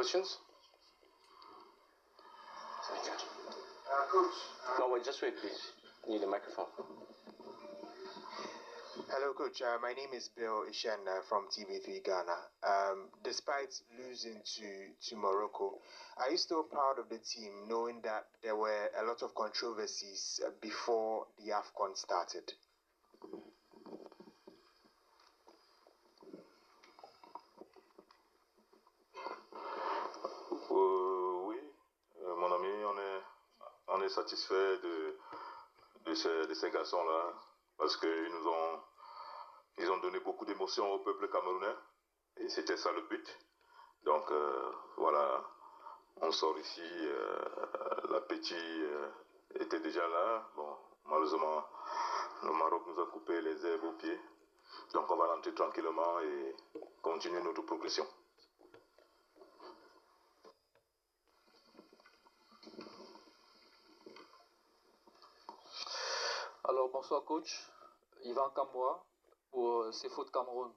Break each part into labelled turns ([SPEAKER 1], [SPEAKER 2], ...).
[SPEAKER 1] questions?
[SPEAKER 2] Coach.
[SPEAKER 1] No, wait, just wait, please. Need a microphone.
[SPEAKER 2] Hello, Coach. My name is Bill Ishen from TV3 Ghana. Despite losing to Morocco, are you still proud of the team, knowing that there were a lot of controversies before the AFCON started?
[SPEAKER 3] Oui, mon ami, on est satisfait de ces garçons-là parce qu'ils ils ont donné beaucoup d'émotions au peuple camerounais et c'était ça le but. Donc voilà, on sort ici, l'appétit était déjà là. Bon, malheureusement, le Maroc nous a coupé les herbes aux pieds. Donc on va rentrer tranquillement et continuer notre progression.
[SPEAKER 4] Alors bonsoir coach, Yvan Kamboa pour CFOOT Cameroun.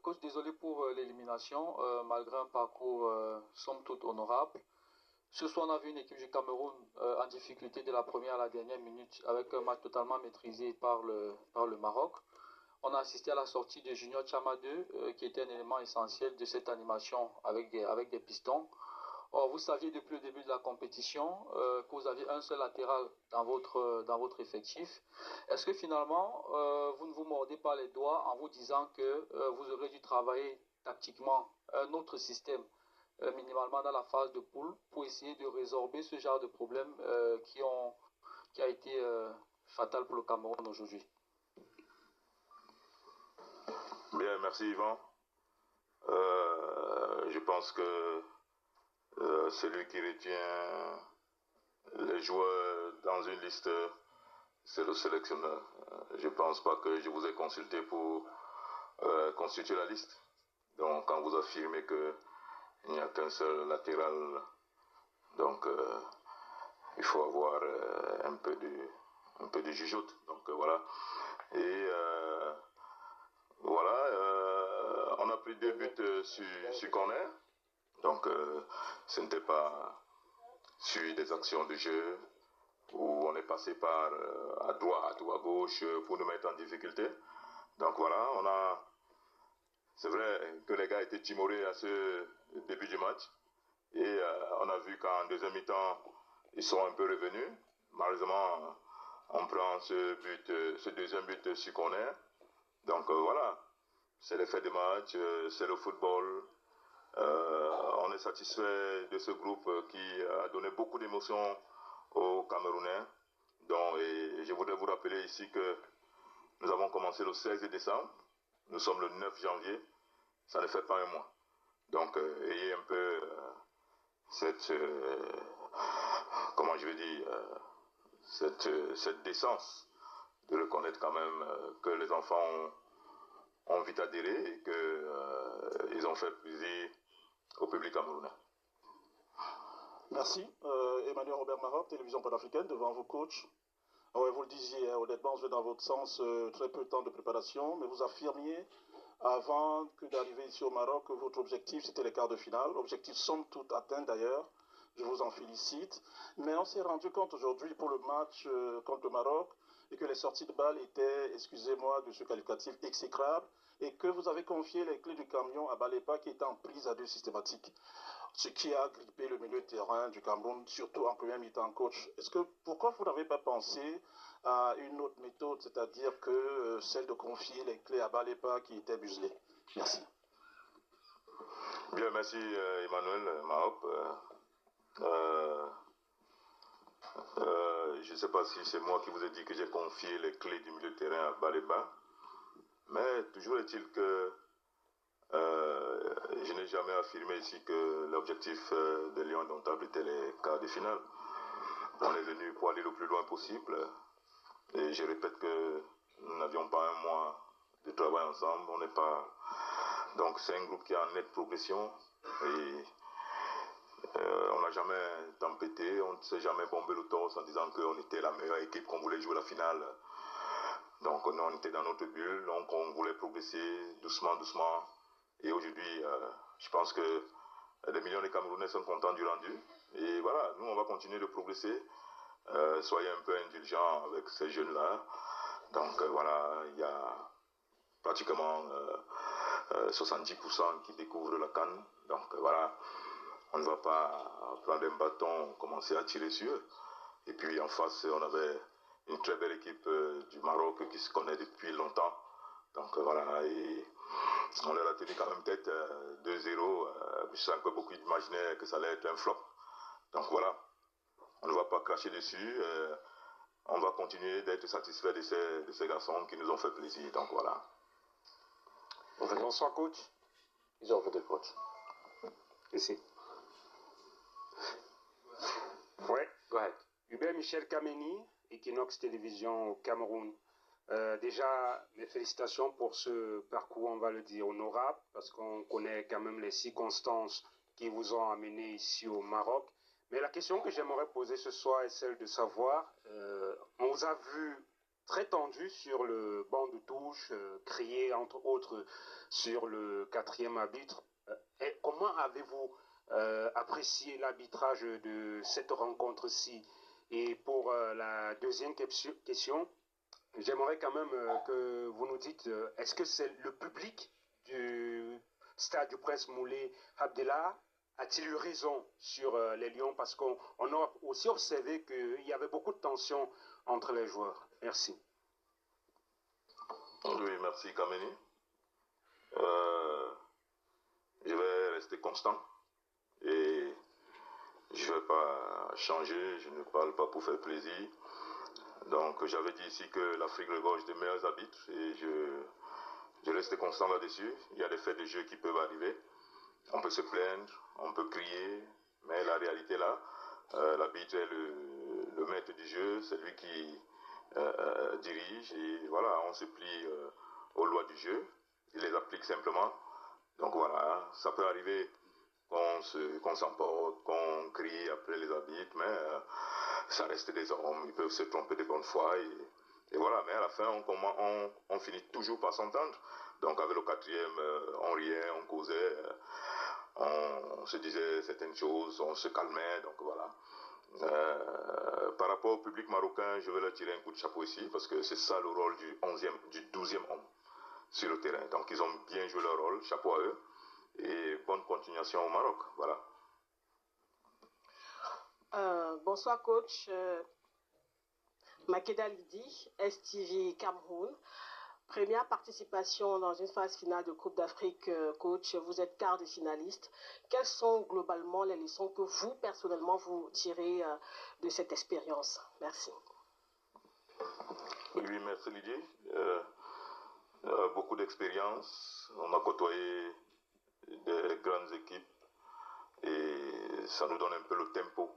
[SPEAKER 4] Coach, désolé pour l'élimination, malgré un parcours somme toute honorable. Ce soir, on a vu une équipe du Cameroun en difficulté de la première à la dernière minute avec un match totalement maîtrisé par le Maroc. On a assisté à la sortie de Junior Chama 2, qui était un élément essentiel de cette animation avec des pistons. Or, vous saviez depuis le début de la compétition que vous aviez un seul latéral dans votre effectif. Est-ce que finalement, vous ne vous mordez pas les doigts en vous disant que vous aurez dû travailler tactiquement un autre système, minimalement dans la phase de poule, pour essayer de résorber ce genre de problèmes qui a été fatal pour le Cameroun aujourd'hui?
[SPEAKER 3] Bien, merci Yvan. Je pense que celui qui retient les joueurs dans une liste, c'est le sélectionneur. Je ne pense pas que je vous ai consulté pour constituer la liste. Donc, quand vous affirmez qu'il n'y a qu'un seul latéral, donc il faut avoir un peu de jugeote. Donc, voilà. Et voilà, on a pris 2 buts sur corner. Donc, ce n'était pas sur des actions de jeu où on est passé par à droite ou à gauche pour nous mettre en difficulté. Donc voilà, c'est vrai que les gars étaient timorés à ce début du match. Et on a vu qu'en deuxième mi-temps, ils sont un peu revenus. Malheureusement, on prend ce deuxième but sur corner. Donc voilà, c'est l'effet de match, c'est le football. On est satisfait de ce groupe qui a donné beaucoup d'émotions aux Camerounais. Donc, et je voudrais vous rappeler ici que nous avons commencé le 16 décembre. Nous sommes le 9 janvier. Ça ne fait pas un mois. Donc, ayez un peu comment je vais dire, cette décence de reconnaître quand même que les enfants ont vite adhéré et qu'ils ont fait plaisir au public camerounais.
[SPEAKER 5] Merci. Emmanuel Robert Maroc, télévision panafricaine, devant vos coachs. Ouais, vous le disiez, honnêtement, je vais dans votre sens, très peu de temps de préparation, mais vous affirmiez, avant que d'arriver ici au Maroc, que votre objectif, c'était les quarts de finale. Objectif somme toute atteint d'ailleurs. Je vous en félicite. Mais on s'est rendu compte aujourd'hui pour le match contre le Maroc et que les sorties de balles étaient, excusez-moi de ce qualificatif, exécrables et que vous avez confié les clés du camion à Balepa qui était en prise à 2 systématique. Ce qui a grippé le milieu de terrain du Cameroun, surtout en première mi-temps, coach. Pourquoi vous n'avez pas pensé à une autre méthode, c'est-à-dire que celle de confier les clés à Balepa qui était muselé? Merci.
[SPEAKER 3] Bien, merci Emmanuel Mahop. Je ne sais pas si c'est moi qui vous ai dit que j'ai confié les clés du milieu de terrain à Baleba, mais toujours est-il que je n'ai jamais affirmé ici que l'objectif des Lions Indomptables était les quarts de finale. On est venu pour aller le plus loin possible et je répète que nous n'avions pas un mois de travail ensemble, on n'est pas... Donc c'est un groupe qui est en nette progression et on n'a jamais tempêté, on ne s'est jamais bombé le torse en disant qu'on était la meilleure équipe, qu'on voulait jouer la finale. Donc on était dans notre bulle, donc on voulait progresser doucement. Et aujourd'hui, je pense que des millions de Camerounais sont contents du rendu. Et voilà, nous, on va continuer de progresser. Soyez un peu indulgents avec ces jeunes-là. Donc voilà, il y a pratiquement 70% qui découvrent la CAN. Donc voilà, on ne va pas prendre un bâton, commencer à tirer sur eux. Et puis en face, on avait une très belle équipe du Maroc qui se connaît depuis longtemps. Donc voilà, et on leur a tenu quand même tête 2-0. Je sens que beaucoup imaginaient que ça allait être un flop. Donc voilà, on ne va pas cracher dessus. On va continuer d'être satisfait de ces garçons qui nous ont fait plaisir. Donc voilà.
[SPEAKER 6] Bonsoir coach.
[SPEAKER 1] He's over the coach.
[SPEAKER 6] Ici. Ouais.
[SPEAKER 1] Go ahead.
[SPEAKER 6] Hubert Michel Kameni, Equinox Télévision au Cameroun. Déjà, mes félicitations pour ce parcours, on va le dire, honorable, parce qu'on connaît quand même les circonstances qui vous ont amené ici au Maroc. Mais la question que j'aimerais poser ce soir est celle de savoir, on vous a vu très tendu sur le banc de touche, crié entre autres sur le 4e arbitre. Et comment avez-vous apprécié l'arbitrage de cette rencontre-ci? Et pour la deuxième question, j'aimerais quand même que vous nous dites, est-ce que c'est le public du stade du Prince Moulay Abdellah a-t-il eu raison sur les Lions? Parce qu'on a aussi observé qu'il y avait beaucoup de tension entre les joueurs. Merci.
[SPEAKER 3] Oui, merci Kameni. Je vais rester constant et je ne vais pas changer, je ne parle pas pour faire plaisir. Donc j'avais dit ici que l'Afrique regorge des meilleurs arbitres et je reste constant là-dessus. Il y a des faits de jeu qui peuvent arriver. On peut se plaindre, on peut crier, mais la réalité là, l'arbitre est le maître du jeu, c'est lui qui dirige et voilà, on se plie aux lois du jeu, il les applique simplement. Donc voilà, ça peut arriver qu'on s'emporte, qu'on crie après les arbitres, mais ça reste des hommes, ils peuvent se tromper de bonne foi et voilà, mais à la fin on finit toujours par s'entendre. Donc avec le 4e, on riait, on causait, on se disait certaines choses, on se calmait, donc voilà. Par rapport au public marocain, je vais leur tirer un coup de chapeau ici parce que c'est ça le rôle du 12e homme sur le terrain. Donc ils ont bien joué leur rôle, chapeau à eux et bonne continuation au Maroc. Voilà.
[SPEAKER 7] Bonsoir coach. Makeda Lidi, STV Cameroun. Première participation dans une phase finale de Coupe d'Afrique, coach. Vous êtes quart de finaliste. Quelles sont globalement les leçons que vous, personnellement, vous tirez de cette expérience? Merci.
[SPEAKER 3] Oui, merci Lydie. Beaucoup d'expérience. On a côtoyé des grandes équipes et ça nous donne un peu le tempo.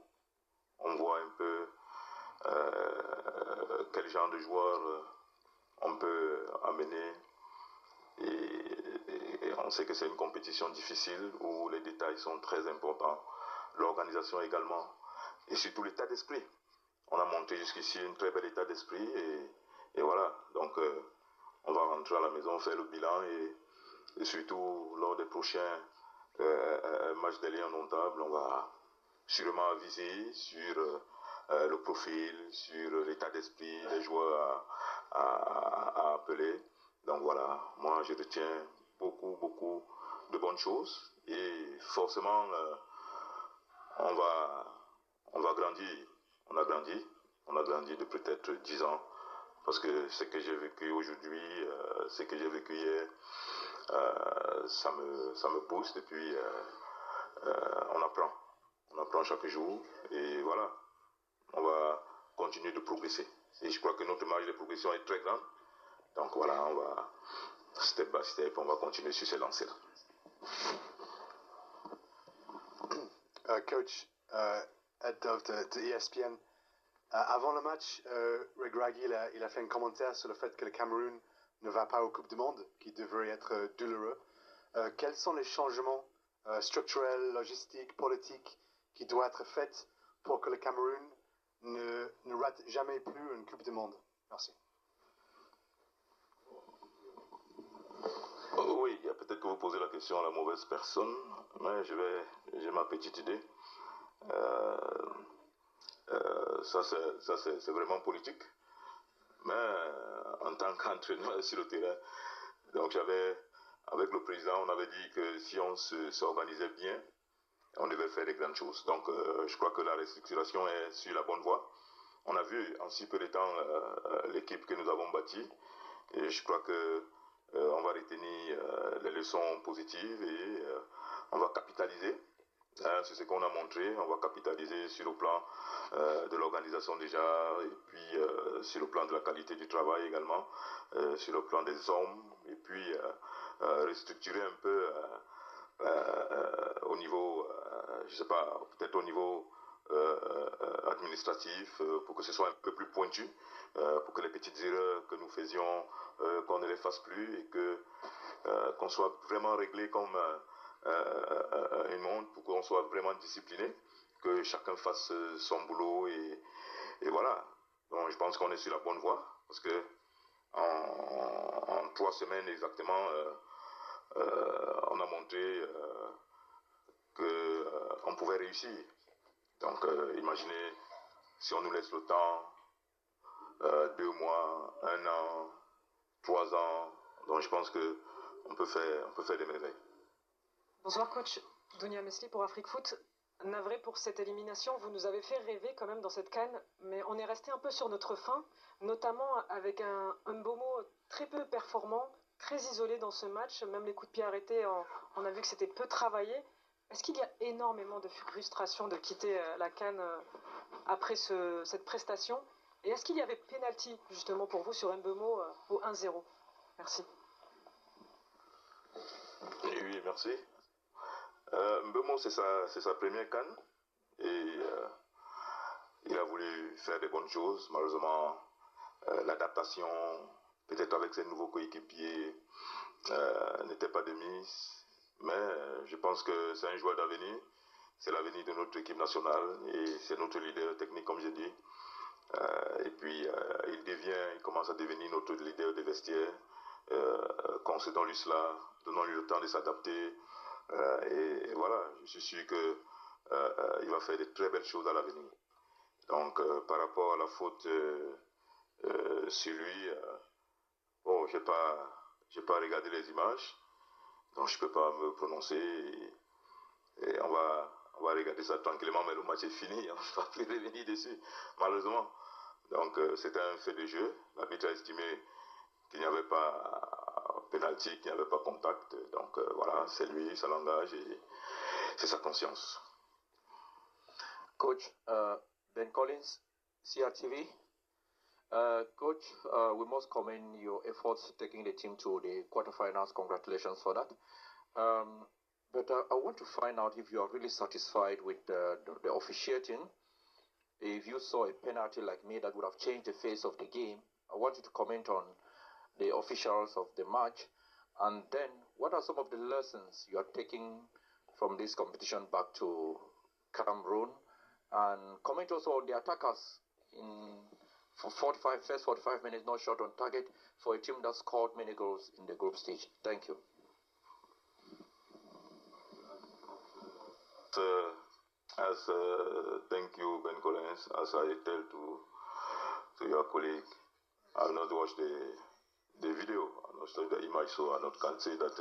[SPEAKER 3] On voit un peu quel genre de joueurs on peut amener et on sait que c'est une compétition difficile où les détails sont très importants, l'organisation également et surtout l'état d'esprit. On a monté jusqu'ici un très bel état d'esprit et voilà, donc on va rentrer à la maison, faire le bilan et surtout lors des prochains matchs des Lions Indomptables, on va sûrement viser sur le profil, sur l'état d'esprit des joueurs à appeler. Donc voilà, moi je retiens beaucoup de bonnes choses et forcément on va grandir. On a grandi de peut-être 10 ans parce que ce que j'ai vécu aujourd'hui, ce que j'ai vécu hier, ça me pousse et puis on apprend chaque jour et voilà, on va continuer de progresser et je crois que notre marge de progression est très grande, donc voilà, on va step by step, on va continuer sur ces lancers là.
[SPEAKER 8] Coach, Ed Dove de ESPN. Avant le match, Greg Raggi il a fait un commentaire sur le fait que le Cameroun ne va pas aux Coupes du Monde, qui devrait être douloureux. Quels sont les changements structurels, logistiques, politiques qui doivent être faits pour que le Cameroun ne rate jamais plus une Coupe du Monde? Merci.
[SPEAKER 3] oui, peut-être que vous posez la question à la mauvaise personne, mais j'ai ma petite idée. Ça, c'est vraiment politique. Mais en tant qu'entraîneur sur le terrain, donc avec le président, on avait dit que si on s'organisait bien, on devait faire des grandes choses. Donc je crois que la restructuration est sur la bonne voie. On a vu en si peu de temps l'équipe que nous avons bâtie. Et je crois que on va retenir les leçons positives et on va capitaliser sur ce qu'on a montré. On va capitaliser sur le plan de l'organisation déjà, et puis sur le plan de la qualité du travail également, sur le plan des hommes, et puis restructurer un peu au niveau, je sais pas, peut-être au niveau administratif, pour que ce soit un peu plus pointu, pour que les petites erreurs que nous faisions, qu'on ne les fasse plus, et que qu'on soit vraiment réglé comme une montre, pour qu'on soit vraiment discipliné, que chacun fasse son boulot, et voilà. Donc je pense qu'on est sur la bonne voie, parce que en 3 semaines exactement, on a montré qu'on pouvait réussir. Donc imaginez si on nous laisse le temps, 2 mois, 1 an, 3 ans, donc je pense qu'on peut faire des merveilles.
[SPEAKER 9] Bonsoir coach, Dunia Mesli pour Afrique Foot. Navré pour cette élimination, vous nous avez fait rêver quand même dans cette CAN, mais on est resté un peu sur notre faim, notamment avec un Mbomo très peu performant, très isolé dans ce match, même les coups de pied arrêtés, on a vu que c'était peu travaillé. Est-ce qu'il y a énormément de frustration de quitter la CAN après cette prestation? Et est-ce qu'il y avait pénalty justement pour vous sur Mbomo au 1-0? Merci.
[SPEAKER 3] Oui, merci. Mbomo, c'est sa première CAN et il a voulu faire des bonnes choses. Malheureusement, l'adaptation, peut-être avec ses nouveaux coéquipiers, n'était pas de mise. Mais je pense que c'est un joueur d'avenir. C'est l'avenir de notre équipe nationale et c'est notre leader technique, comme j'ai dit. Et puis, il commence à devenir notre leader de vestiaire. Concédons-lui cela, donnons-lui le temps de s'adapter. Et voilà, je suis sûr qu'il va faire de très belles choses à l'avenir. Donc, par rapport à la faute sur lui, bon, j'ai pas regardé les images, donc je peux pas me prononcer. Et on va regarder ça tranquillement, mais le match est fini, on ne va plus revenir dessus, malheureusement. Donc, c'était un fait de jeu. L'arbitre a estimé qu'il n'y avait pas pénalty, qu'il n'y avait pas contact. Donc voilà, c'est lui, ça l'engage et c'est sa conscience.
[SPEAKER 4] Coach, Ben Collins, CRTV. Coach, we must commend your efforts taking the team to the quarterfinals. Congratulations for that. But I want to find out if you are really satisfied with the officiating. If you saw a penalty like me that would have changed the face of the game, I want you to comment on the officials of the match, and then what are some of the lessons you are taking from this competition back to Cameroon, and comment also on the attackers for first 45 minutes not shot on target for a team that scored many goals in the group stage. Thank you.
[SPEAKER 3] Thank you, Ben Collins. As I tell to your colleague, I've not watched the video, I'm not sure the image, so I can't say that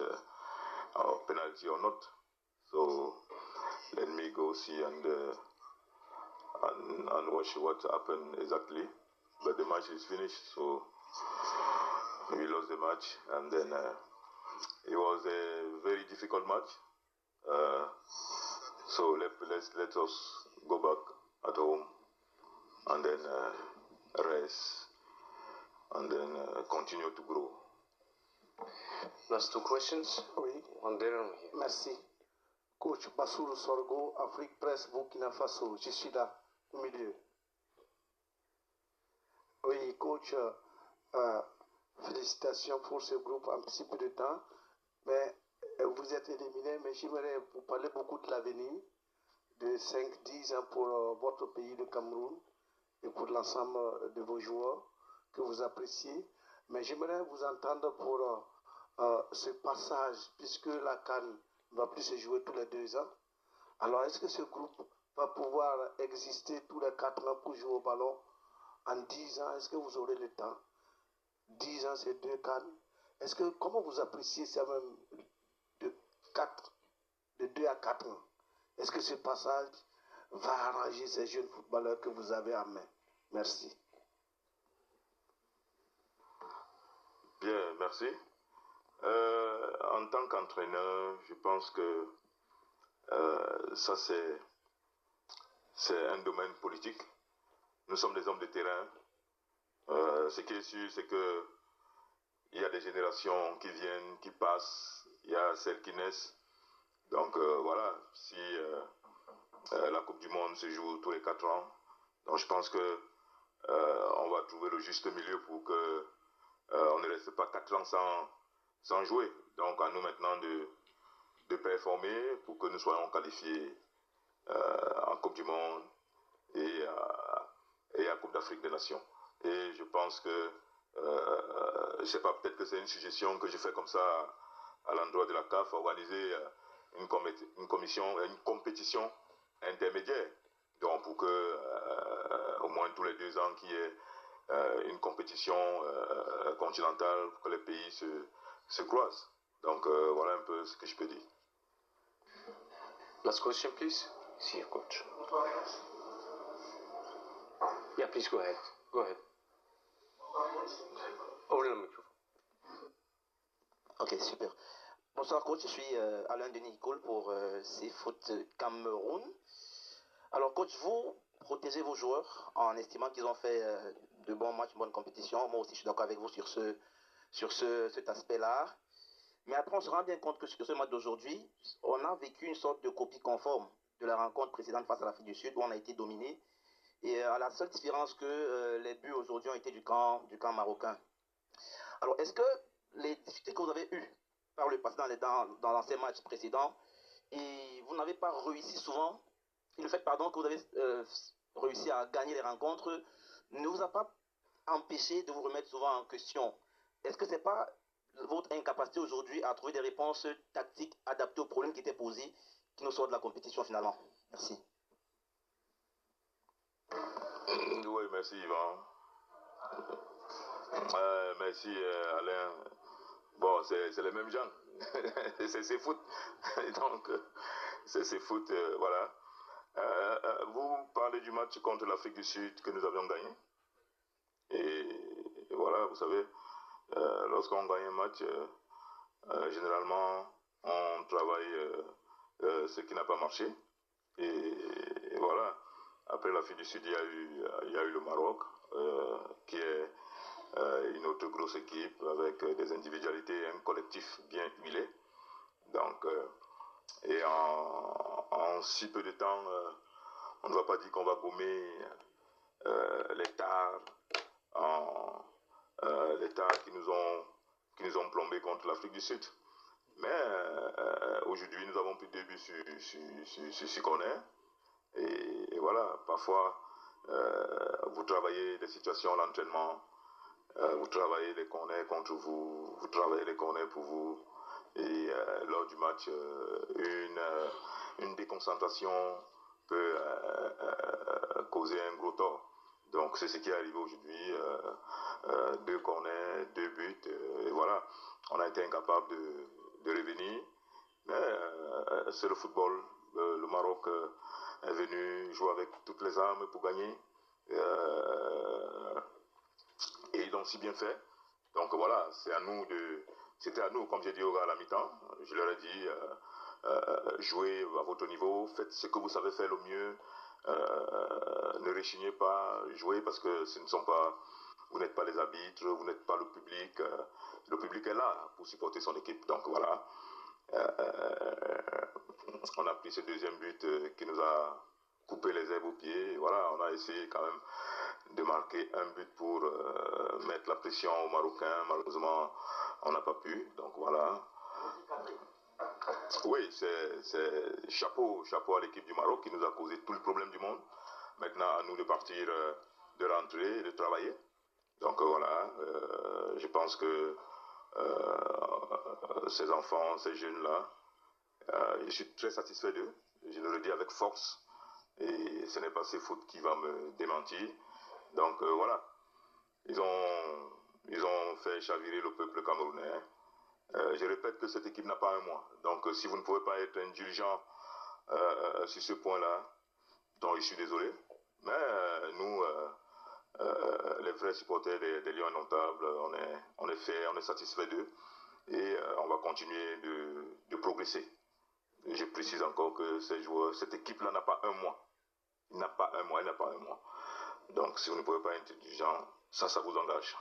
[SPEAKER 3] our penalty or not. So let me go see and watch what happened exactly. But the match is finished, so we lost the match, and then it was a very difficult match. So let us go back at home and then rest and then continue to grow.
[SPEAKER 1] Last 2 questions.
[SPEAKER 10] Oui.
[SPEAKER 1] One there.
[SPEAKER 10] Merci. Coach Bassou Sorgo, Afrique Presse, Burkina Faso. Je suis là, au milieu. Oui, coach, félicitations pour ce groupe un petit peu de temps. Mais vous êtes éliminé, mais j'aimerais vous parler beaucoup de l'avenir, de 5-10 ans pour votre pays, le Cameroun, et pour l'ensemble de vos joueurs que vous appréciez. Mais j'aimerais vous entendre pour ce passage, puisque la CAN ne va plus se jouer tous les 2 ans. Alors, est-ce que ce groupe va pouvoir exister tous les 4 ans pour jouer au ballon en 10 ans? Est-ce que vous aurez le temps? 10 ans, c'est 2 CAN. Est-ce que, comment vous appréciez ça même de 2 à 4 ans? Est-ce que ce passage va arranger ces jeunes footballeurs que vous avez en main? Merci.
[SPEAKER 3] Bien, merci. En tant qu'entraîneur, je pense que ça c'est un domaine politique. Nous sommes des hommes de terrain. Ce qui est sûr, c'est que il y a des générations qui viennent, qui passent, il y a celles qui naissent. Donc voilà, si la Coupe du Monde se joue tous les 4 ans, donc je pense que on va trouver le juste milieu pour que on ne reste pas 4 ans sans jouer. Donc à nous maintenant de performer pour que nous soyons qualifiés en Coupe du Monde et à Coupe d'Afrique des Nations. Et je pense que, je sais pas, peut-être que c'est une suggestion que je fais comme ça à l'endroit de la CAF, organiser une compétition intermédiaire. Donc pour que au moins tous les 2 ans qu'il y ait une compétition continentale pour que les pays se croisent. Donc voilà un peu ce que je peux dire.
[SPEAKER 1] Last question, please. See you, coach. Yeah, please go ahead. Go ahead. Ouvre le micro.
[SPEAKER 11] Ok, super. Bonsoir coach, je suis Alain Denis Nicole pour CFoot Cameroun. Alors coach, vous protégez vos joueurs en estimant qu'ils ont fait de bons matchs, bonne compétition. Moi aussi je suis d'accord avec vous sur cet aspect-là. Mais après on se rend bien compte que sur ce match d'aujourd'hui, on a vécu une sorte de copie conforme de la rencontre précédente face à l'Afrique du Sud où on a été dominé. Et à la seule différence que les buts aujourd'hui ont été du camp marocain. Alors est-ce que les difficultés que vous avez eues par le passé dans l'ancien match précédent, et vous n'avez pas réussi souvent, et le fait que vous avez réussi à gagner les rencontres ne vous a pas empêché de vous remettre souvent en question? Est-ce que ce n'est pas votre incapacité aujourd'hui à trouver des réponses tactiques adaptées aux problèmes qui étaient posés qui nous sortent de la compétition finalement? Merci.
[SPEAKER 3] Oui, merci Yvan. Merci Alain. Bon, c'est les mêmes gens. c'est foot. Donc, c'est foot, voilà. Vous parlez du match contre l'Afrique du Sud que nous avions gagné. Et voilà, vous savez, lorsqu'on gagne un match, généralement, on travaille ce qui n'a pas marché. Et voilà. Après l'Afrique du Sud, il y a eu le Maroc, qui est une autre grosse équipe avec des individualités et un collectif bien huilé. Donc, et en si peu de temps, on ne va pas dire qu'on va gommer les tares qui nous ont plombé contre l'Afrique du Sud. Mais aujourd'hui, nous avons pris 2 buts sur 6 corners. Et voilà, parfois, vous travaillez des situations à l'entraînement, vous travaillez les corners contre vous, vous travaillez les corners pour vous, et lors du match, une déconcentration peut causer un gros tort. Donc c'est ce qui est arrivé aujourd'hui, 2 corners, 2 buts, et voilà, on a été incapable de revenir, mais c'est le football. Le Maroc est venu jouer avec toutes les armes pour gagner. Et ils l'ont si bien fait. Donc voilà, c'était à nous, comme j'ai dit au gars à la mi-temps, je leur ai dit, jouez à votre niveau, faites ce que vous savez faire le mieux, ne rechignez pas, jouez parce que vous n'êtes pas les arbitres, vous n'êtes pas le public est là pour supporter son équipe. Donc voilà. On a pris ce 2e but qui nous a coupé les herbes aux pieds. Et voilà, on a essayé quand même de marquer un but pour mettre la pression aux Marocains. Malheureusement, on n'a pas pu. Donc voilà. Oui, c'est chapeau à l'équipe du Maroc qui nous a causé tout le problème du monde. Maintenant, à nous de partir, de rentrer, de travailler. Donc voilà, je pense que ces enfants, ces jeunes-là. Je suis très satisfait d'eux, je le dis avec force, et ce n'est pas ces foot qui va me démentir. Donc voilà, ils ont fait chavirer le peuple camerounais. Je répète que cette équipe n'a pas un mois, donc si vous ne pouvez pas être indulgent sur ce point-là, donc je suis désolé, mais nous, les vrais supporters des Lions Indomptables, on est fiers, on est satisfait d'eux, et on va continuer de progresser. Et je précise encore que ces joueurs, cette équipe-là n'a pas un mois. Il n'a pas un mois, il n'a pas un mois. Donc si vous ne pouvez pas être intelligent, ça vous engage.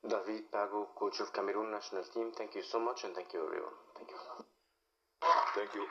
[SPEAKER 1] David Pago, coach of Cameroon national team, thank you so much and thank you everyone. Thank you.
[SPEAKER 3] Thank you.